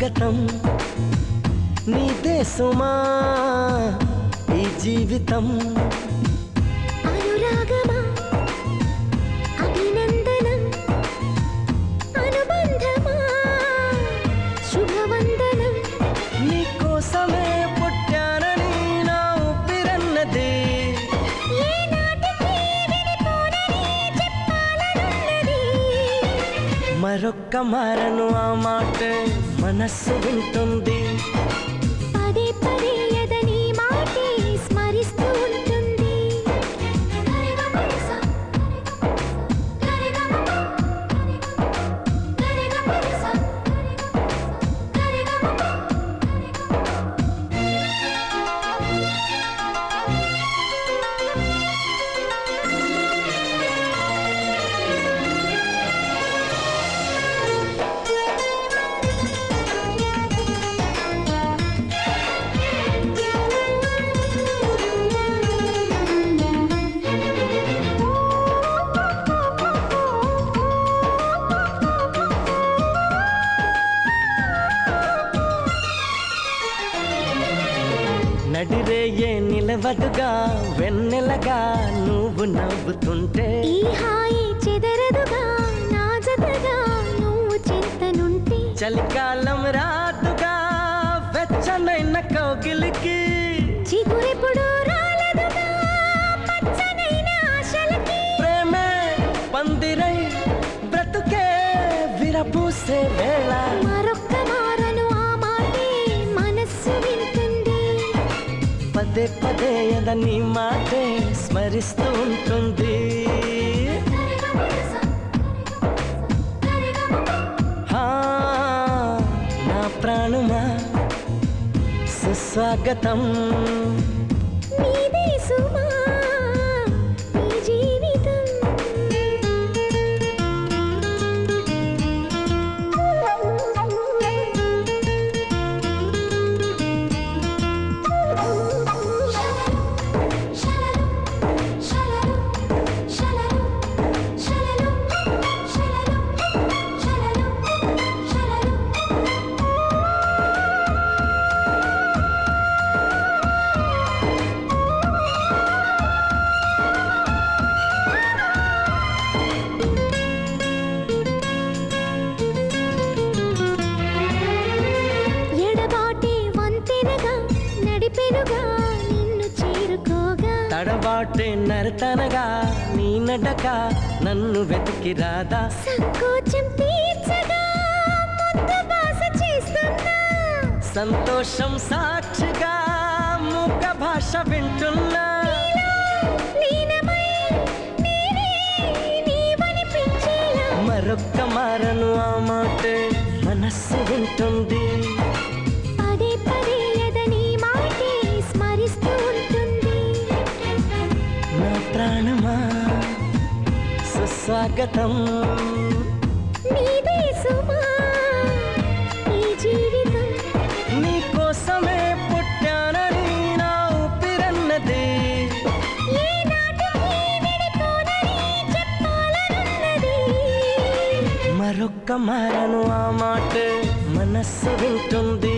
సుస్వాగతం నీదే సుమా ఈ జీవితం అనురాగమా అభినందనం అనుబంధమా శుభవందనం నీకోసమే పుట్టానని నా ఊపిరన్నది ఏనాటికి విడిపోనని చెప్పాలనున్నది మరొక్క మారను ఆ మాట మనస్సు వింటుంది పదే పదే ఎదని మాటే స్మరిస్తూ ఉంటుంది నడిరేయే నిలవదుగా వెన్నెలగా నువ్వు నవ్వుతుంటే ఈ హాయి చెదరదుగా నా జతగా నువ్వు చింతనుంటే చలికాలం రాదుగా వెచ్చనైన కౌగిలికి చిగురెప్పుడు రాలదుగా పచ్చనైన ఆశలకి ప్రేమే పందిరై బ్రతుకే విరపూసే వేళ మరొక్క మారను ఆ మాటే మనస్సు వింటుంది పదే పదే ఎదని మాటే స్మరిస్తూ ఉంటుంది హా, నా ప్రాణమా సుస్వాగతం నీదే సుమా ఈ జీవితం ఎడబాటే వంతెనగా నడిపెనుగా నిన్ను చేరుకోగా తడబాటే నరతనగా నీ నడక నన్ను వెతికి రాదా సంకోచం తీర్చగా ముద్ద భాష చేస్తున్నా సంతోషం సాక్షిగా మూక భాష వింటున్నా లీనమై నేనే నీవనిపించేలా మరొక్క మారను ఆ మాట మనస్సు వింటుంది పదే పదే ఎదని మాటే స్మరిస్తూ ఉంటుంది నా ప్రాణమా సుస్వాగతం నీదే సుమా ఈ జీవితం నీకోసమే పుట్టానని నా ఊపిరన్నది ఏనాటికి విడిపోనని చెప్పాలనున్నది మరొక్క మారను ఆ మాట మనస్సు వింటుంది